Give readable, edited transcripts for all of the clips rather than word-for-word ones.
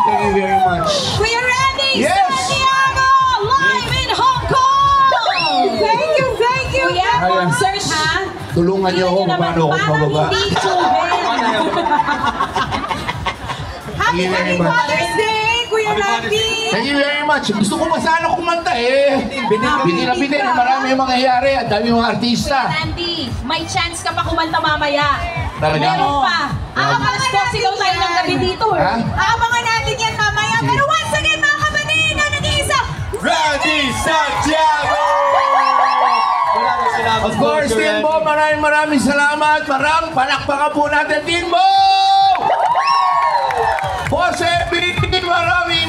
Thank you very much. We are ready! Yes! Santiago! Live in Hong Kong! Thank you, thank you! Kuya, sponsors ha? Tulungan niyo ako kung paano ako pababa. Happy Father's Day, Kuya Randy! Thank you very much. Gusto ko masana kumanta eh. Bitin na marami yung mangyayari at dami mga artista. Randy, may chance ka pa kumanta mamaya. Talaga? Meron pa. Aabangan natin yan. Tayo ng gabi dito eh. Aabangan natin yan mamaya. Pero once again mga kapatid, ang nag-iisa, Randy Santiago! Of course, Timbo, maraming salamat. Palakpakan po natin, Timbo! Jose B,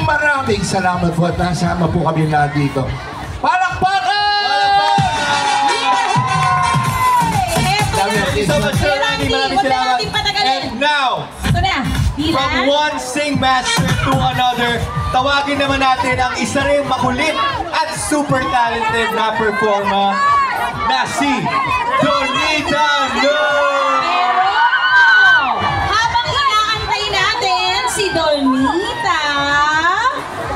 maraming salamat po at nasama po kami lahat dito. Palakpakan! Thank you so much, Sir Randy. Maraming salamat. And now, from one sing master to another, tawagin naman natin ang isa rin makulit at super talented na performer na si Donita No! Habang inaantay natin si Donita,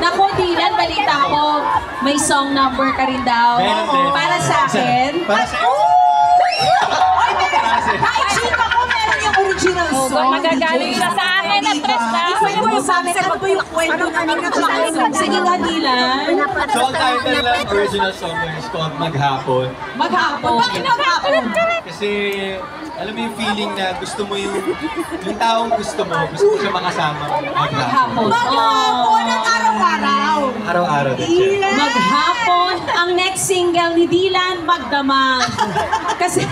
naku, Dylan, balita ko, may song number ka rin daw. Para sa akin. Para sa Kahit sino ako, meron yung original song. Magagaling siya sa akin at tres na. Ikwento mo sa amin, ano ba yung kwento namin? Sige nga, Dylan. So ang title ng original song is called Maghapon. Maghapon. Bakit maghapon? Kasi alam mo yung feeling na gusto mo yung taong gusto mo siya makasama maghapon. Maghapon ang araw-araw. Araw-araw din siya. Maghapon, ang next single ni Dylan, Magdamag. Kasi,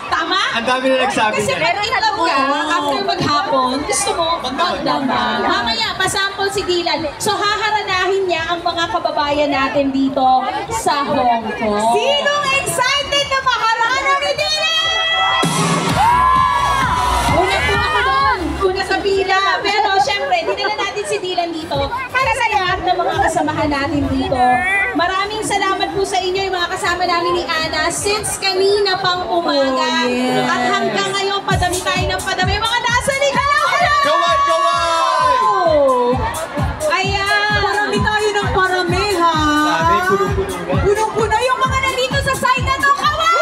tama? Ang dami na nagsabi Kasi niya. pero alam ka, after maghapon, gusto mo magdamag. Mamaya, pasample si Dylan. So, haharanahin niya ang mga kababayan natin dito sa Hong Kong. Sinong excited na maharana ni Dylan? Una po ako doon. Una sa pila. Pero, syempre, dinala natin si Dylan dito para sa lahat ng mga kasamahan natin dito. Maraming salamat po sa inyo, yung mga kasama namin ni Ana, since kanina pang umaga. At hanggang ngayon, padami tayo ng padami. Mga nasa likod! Kaway! Kaway! Ayan! Parami tayo ng parami, ha? Sabi, punong-puno na. Punong-puno yung mga nandito sa side na to. Kaway!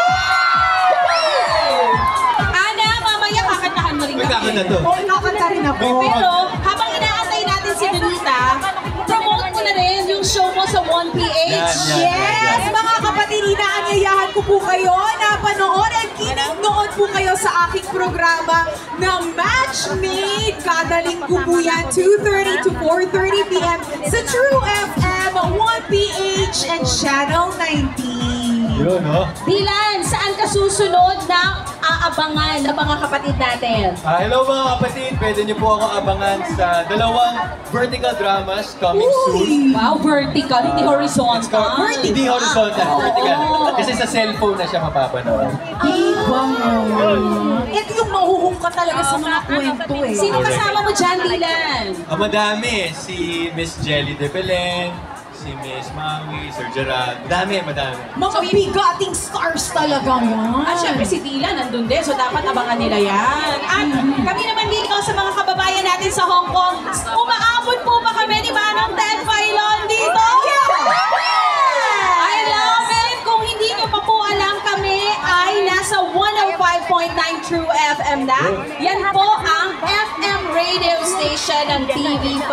Ana, mamaya kakantahan mo rin Magkakanta na to. Oo, kakanta rin ako. Pero, habang inaantay natin si Donita, promote mo na rin yung show mo sa 1PH. Yan. Mga kapatid, inaanyayahan ko po kayo na panood at kinig-nood po kayo sa aking programa na Match Made. Kada linggo po yan, 2:30 to 4:30 p.m. sa True FM, 1PH and Channel 19. Yun, no? Dylan, saan ka susunod na aabangan ng mga kapatid natin? Hello mga kapatid, pwede niyo po ako abangan sa dalawang vertical dramas coming soon. Wow, vertical, hindi horizontal. Hindi horizontal, vertical. Kasi sa cellphone na siya mapapanood. Diba? Ito yung mahuhong ka talaga sa mga kwento eh. Sino kasama mo dyan, Dylan? Madami, si Miss Jelly de Belen, si Miss Maui, Sir Gerard. Madami. Mga bigating stars talaga yan. At syempre si Dylan nandun din, so dapat abangan nila yan. At kami naman dito sa mga kababayan natin sa Hong Kong, umaabot po ba kami ni Manong Ted Filon dito? I love it! Kung hindi nyo pa po alam, kami ay nasa 105.9 True FM na. Yan po ang FM radio station ng TV5,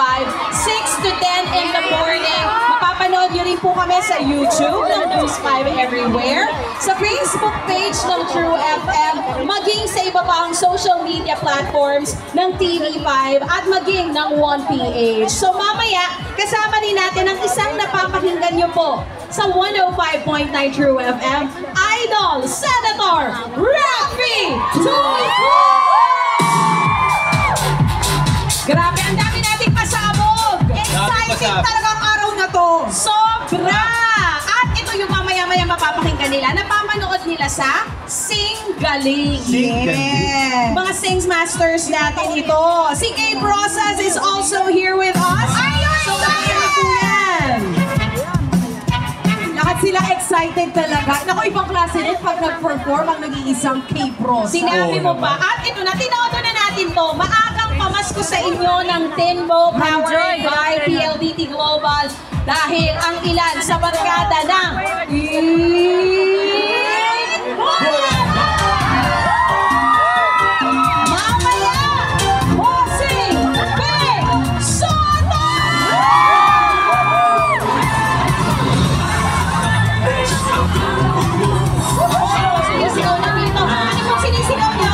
6 to 10 in the morning. Mapapanood nyo rin po kami sa YouTube ng News 5 Everywhere, sa Facebook page ng True FM, maging sa iba pang social media platforms ng TV5 at maging ng 1PH. So mamaya, kasama rin natin ang isang napapakinggan nyo po sa 105.9 True FM, Idol Senator Raffy Tulfo! Grabe, ang dami nating pasabog! Exciting talaga ang araw na to. Sobra! At ito yung mamaya-maya mapapakinggan nila. Napapanood nila sa Sing Galing. Yeah. Mga Sings Masters natin ito. Si Gabe Rosas is also here with us. So, kaya po yan. Lahat sila excited talaga. Naku, ibang klase rin pag nag-perform ang nag-iisang K-Pros. Sinabi mo pa. At ito na, tinoto na natin to. Maagang pamasko sa inyo ng Tinbo powered by PLDT Global. Dahil ang ilan sa barkada ng mamaya, Bossing Big Soto! Sinisigaw na dito. Ano pong sinisigaw nyo?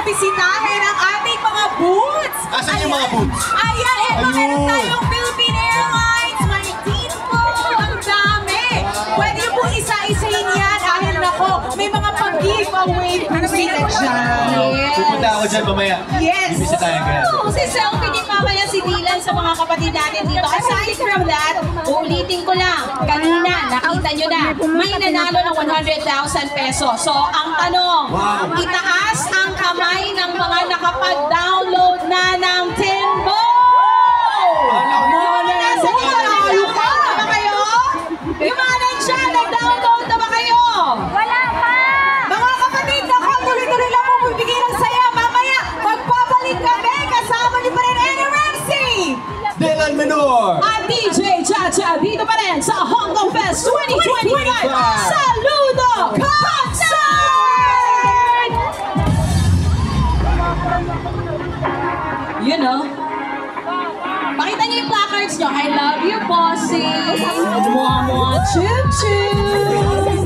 Bisitahin ang ating mga booths! Asan yung mga booths? Ayan, ito meron tayong Philippine Airlines, Manitin po, ang dami! Pwede niyo po isa-isahin yan dahil nako, may mga pag-giveaway po sila dyan. Pupunta ako dyan mamaya. Yes! Bibisitahin ka. Si selfie din mamaya si Dylan sa mga kapatid natin dito. Aside from that, uulitin ko lang, kanina nakita nyo na, may nanalo ng 100,000 pesos. So ang tanong, itaas ang kamay ng mga nakapag-download na ng Tinbo! Manalo ka! Na ba kayo? Yung mga nandiyan, nag-download na ba kayo? Wala pa! Mga kapatid, nako, tuloy-tuloy lang po magbigay ng saya. Mamaya, magpapalik kami, kasama niyo pa rin Annie Ramsey! Dylan Menor! At DJ Chacha dito pa rin sa Hong Kong Fest 2025 Saludo Concert! You know, pakita niyo yung placards niyo. I love you, bossy. Mwah, mwah, choo choo.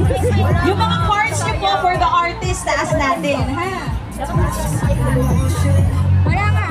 Yung mga cards niyo po for the artist, taas natin, ha? Wala nga.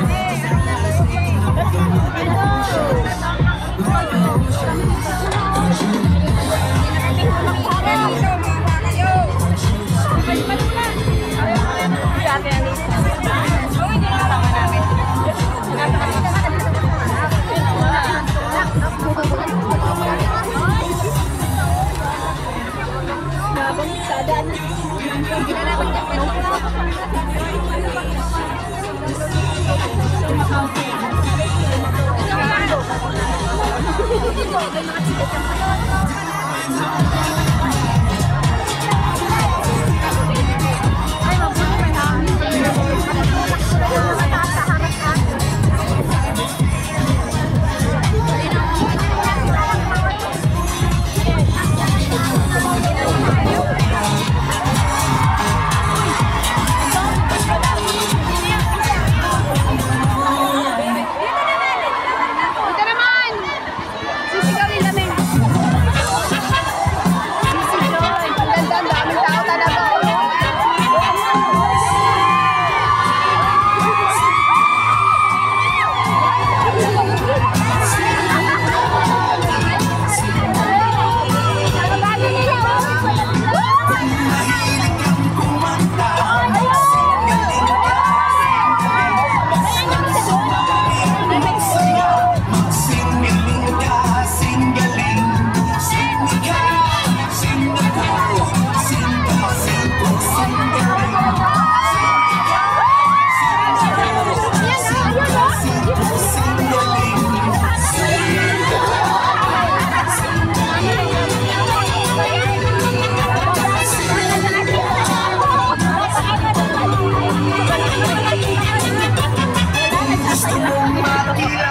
Ito naman! Sisigaw nila, men. Dila.